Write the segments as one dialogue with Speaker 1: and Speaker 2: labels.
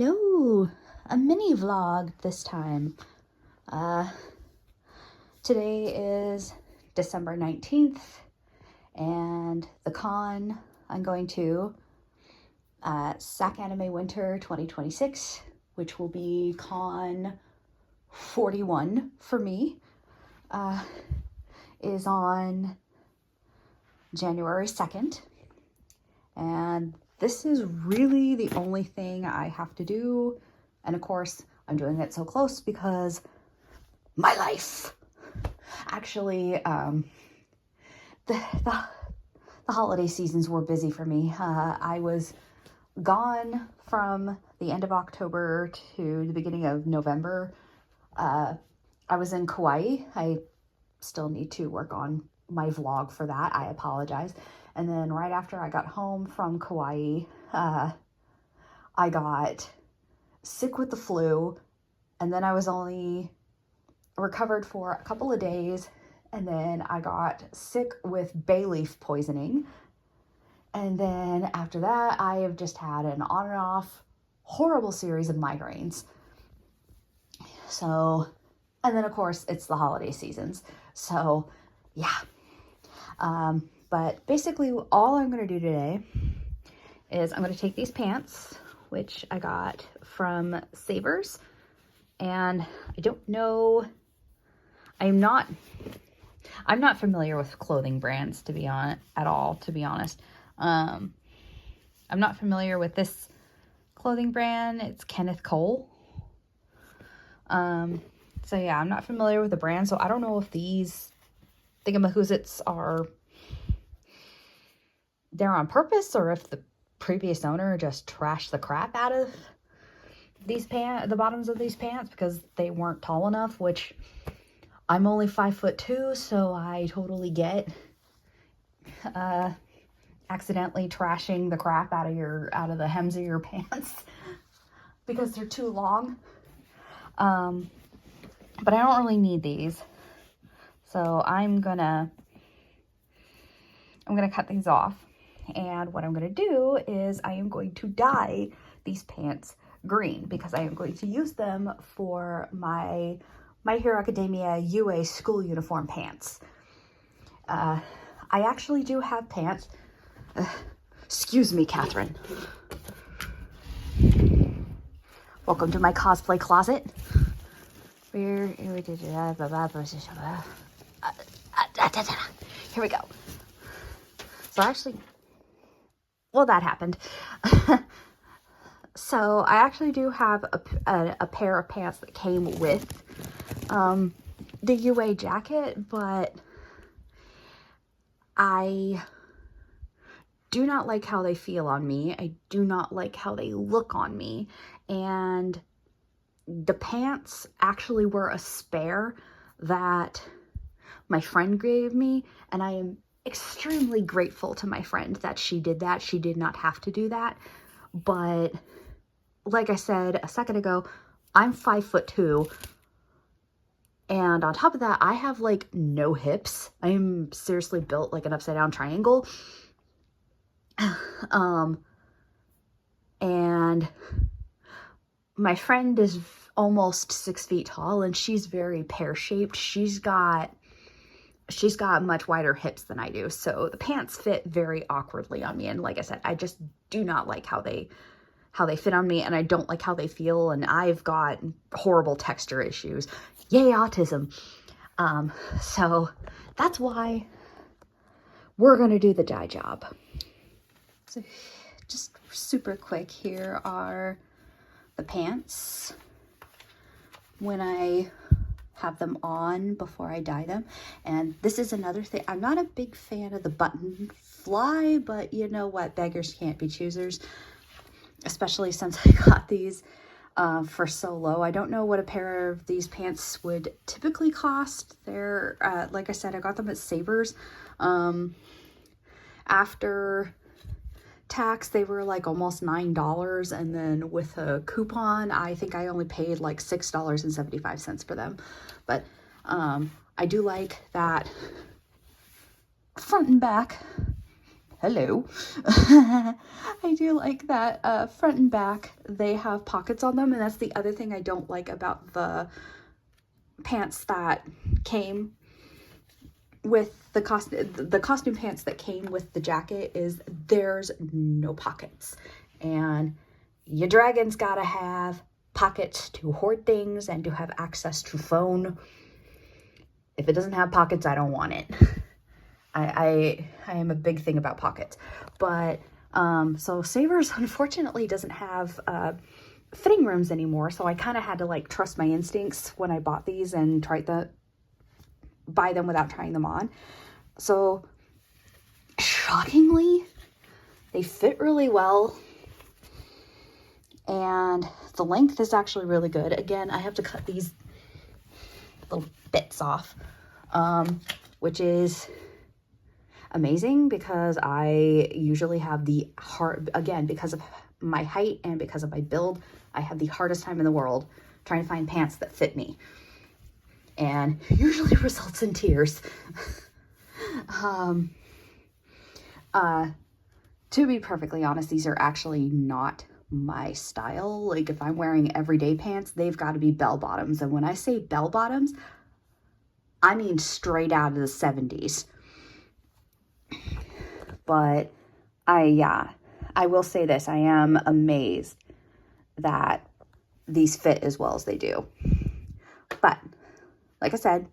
Speaker 1: Hello, a mini vlog this time. Today is December 19th and the con I'm going to SacAnime Winter 2026, which will be con 41 for me, is on January 2nd. And this is really the only thing I have to do. And of course, I'm doing it so close because my life. Actually, the holiday seasons were busy for me. I was gone from the end of October to the beginning of November. I was in Kauai. I still need to work on my vlog for that. I apologize. And then right after I got home from Kauai, I got sick with the flu, and then I was only recovered for a couple of days, and then I got sick with bay leaf poisoning. And then after that, I have just had an on and off horrible series of migraines. So, and then of course it's the holiday seasons. So yeah. But basically all I'm going to do today is I'm going to take these pants, which I got from Savers, and I don't know, I'm not familiar with clothing brands to be honest. I'm not familiar with this clothing brand. It's Kenneth Cole. So yeah, I'm not familiar with the brand, so I don't know if these thingamahoozits are there on purpose or if the previous owner just trashed the crap out of these the bottoms of these pants because they weren't tall enough, which I'm only 5'2", so I totally get accidentally trashing the crap out of the hems of your pants because they're too long. But I don't really need these, so I'm gonna cut these off. And what I'm going to do is I am going to dye these pants green because I am going to use them for my My Hero Academia UA school uniform pants. I actually do have pants. Excuse me, Catherine. Welcome to my cosplay closet. Here we go. So actually, well, that happened. So I actually do have a pair of pants that came with the UA jacket, but I do not like how they feel on me. I do not like how they look on me. And the pants actually were a spare that my friend gave me, and I am extremely grateful to my friend that she did that. She did not have to do that. But like I said a second ago, I'm 5'2", and on top of that, I have like no hips. I am seriously built like an upside down triangle. And my friend is almost 6 feet tall, and she's very pear-shaped. She's got much wider hips than I do, so the pants fit very awkwardly on me. And like I said, I just do not like how they fit on me, and I don't like how they feel, and I've got horrible texture issues. Yay, autism. So that's why we're gonna do the dye job. So just super quick, here are the pants when I have them on before I dye them. And this is another thing, I'm not a big fan of the button fly, but you know what, beggars can't be choosers, especially since I got these for so low. I don't know what a pair of these pants would typically cost. They're like I said, I got them at Savers. After tax, they were like almost $9, and then with a coupon, I think I only paid like $6.75 for them. But I do like that front and back Hello. I do like that front and back, they have pockets on them. And that's the other thing I don't like about the pants that came with the costume pants that came with the jacket is there's no pockets. And your dragon's gotta have pockets to hoard things and to have access to phone. If it doesn't have pockets, I don't want it. I am a big thing about pockets. But so Savers unfortunately doesn't have fitting rooms anymore, so I kind of had to like trust my instincts when I bought these and buy them without trying them on. So shockingly, they fit really well, and the length is actually really good. Again, I have to cut these little bits off, which is amazing because I usually have the hard, again, because of my height and because of my build, I have the hardest time in the world trying to find pants that fit me, and usually results in tears. To be perfectly honest, these are actually not my style. Like if I'm wearing everyday pants, they've got to be bell bottoms. And when I say bell bottoms, I mean straight out of the 70s. But I will say this, I am amazed that these fit as well as they do. But like I said,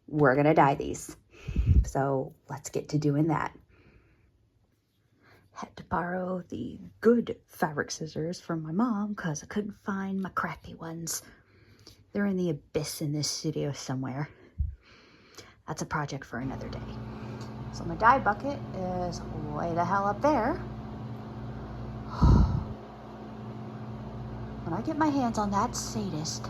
Speaker 1: we're gonna dye these. So let's get to doing that. Had to borrow the good fabric scissors from my mom because I couldn't find my crappy ones. They're in the abyss in this studio somewhere. That's a project for another day. So my dye bucket is way the hell up there. When I get my hands on that sadist.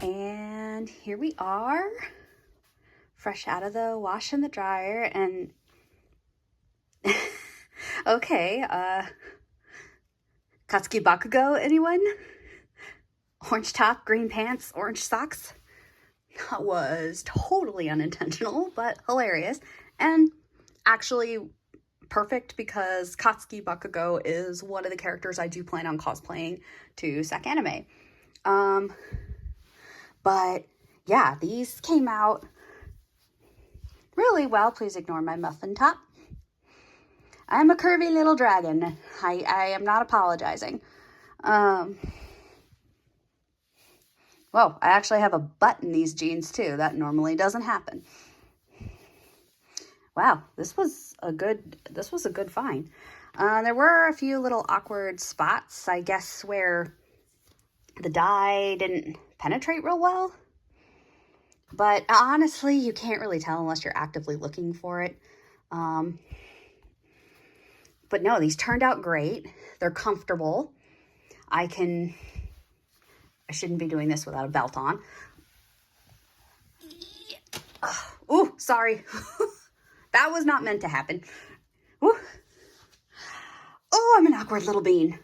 Speaker 1: And here we are, fresh out of the wash and the dryer, and okay, Katsuki Bakugo, anyone? Orange top, green pants, orange socks. That was totally unintentional, but hilarious. And actually perfect because Katsuki Bakugo is one of the characters I do plan on cosplaying to SacAnime. But yeah, these came out really well. Please ignore my muffin top. I'm a curvy little dragon. I am not apologizing. Whoa, I actually have a butt in these jeans too. That normally doesn't happen. Wow, this was a good find. There were a few little awkward spots, I guess, where the dye didn't penetrate real well. But honestly, you can't really tell unless you're actively looking for it. But no, these turned out great. They're comfortable. I shouldn't be doing this without a belt on. Ooh, sorry. That was not meant to happen. Ooh. Oh, I'm an awkward little bean.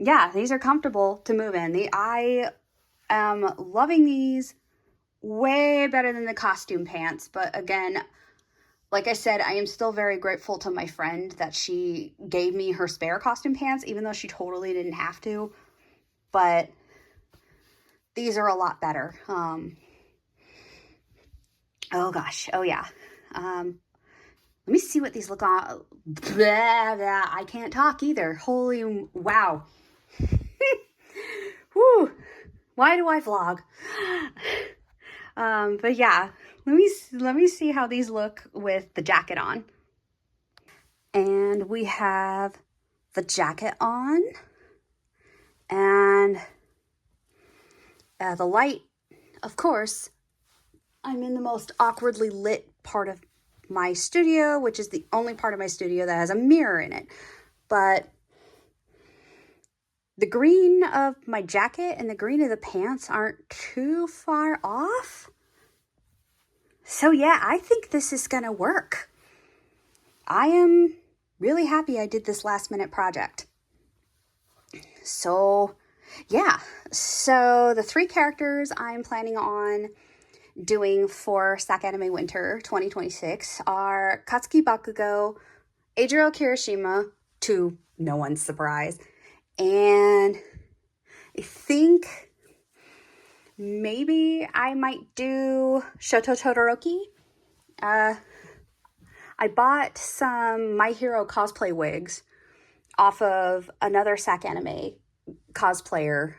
Speaker 1: Yeah, these are comfortable to move in. I am loving these way better than the costume pants. But again, like I said, I am still very grateful to my friend that she gave me her spare costume pants, even though she totally didn't have to. But these are a lot better. Oh gosh. Oh yeah. Let me see what these look on. Blah, blah. I can't talk either. Holy wow. Whew. Why do I vlog? But yeah, let me see how these look with the jacket on. And we have the jacket on, and the light, of course. I'm in the most awkwardly lit part of my studio, which is the only part of my studio that has a mirror in it. But the green of my jacket and the green of the pants aren't too far off. So yeah, I think this is gonna work. I am really happy I did this last minute project. So yeah, so the 3 characters I'm planning on doing for SacAnime Winter 2026 are Katsuki Bakugo, Eijiro Kirishima, to no one's surprise, and I think maybe I might do Shoto Todoroki. I bought some My Hero cosplay wigs off of another SacAnime cosplayer,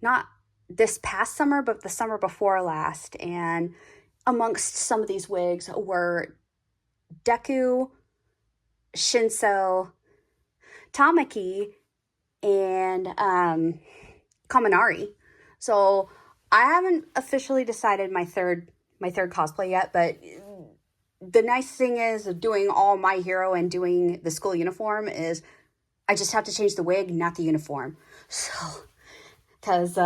Speaker 1: not this past summer, but the summer before last. And amongst some of these wigs were Deku, Shinso, Tamaki, and Kaminari. So I haven't officially decided my third cosplay yet, but the nice thing is doing all My Hero and doing the school uniform is I just have to change the wig, not the uniform. So, because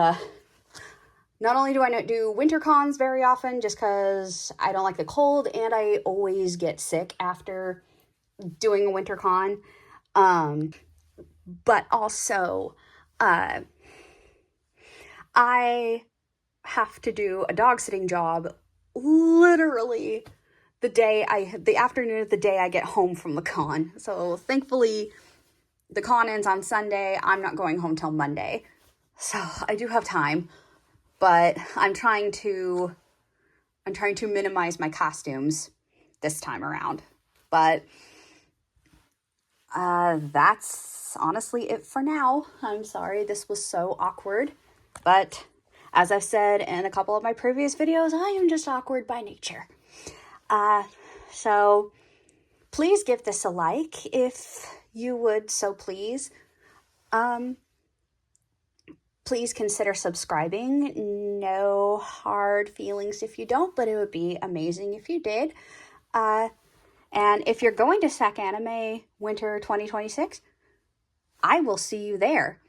Speaker 1: not only do I not do winter cons very often just because I don't like the cold, and I always get sick after doing a winter con, but also I have to do a dog sitting job literally the afternoon of the day I get home from the con. So thankfully the con ends on Sunday. I'm not going home till Monday. So I do have time, but I'm trying to minimize my costumes this time around. But that's honestly it for now. I'm sorry this was so awkward, but as I've said in a couple of my previous videos, I am just awkward by nature. So please give this a like if you would so please. Please consider subscribing. No hard feelings if you don't, but it would be amazing if you did. And if you're going to SacAnime Winter 2026, I will see you there.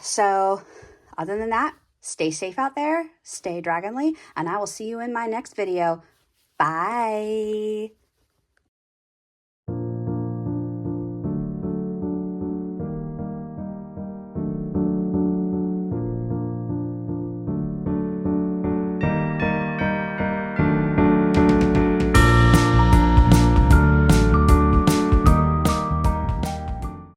Speaker 1: So other than that, stay safe out there, stay dragonly, and I will see you in my next video. Bye.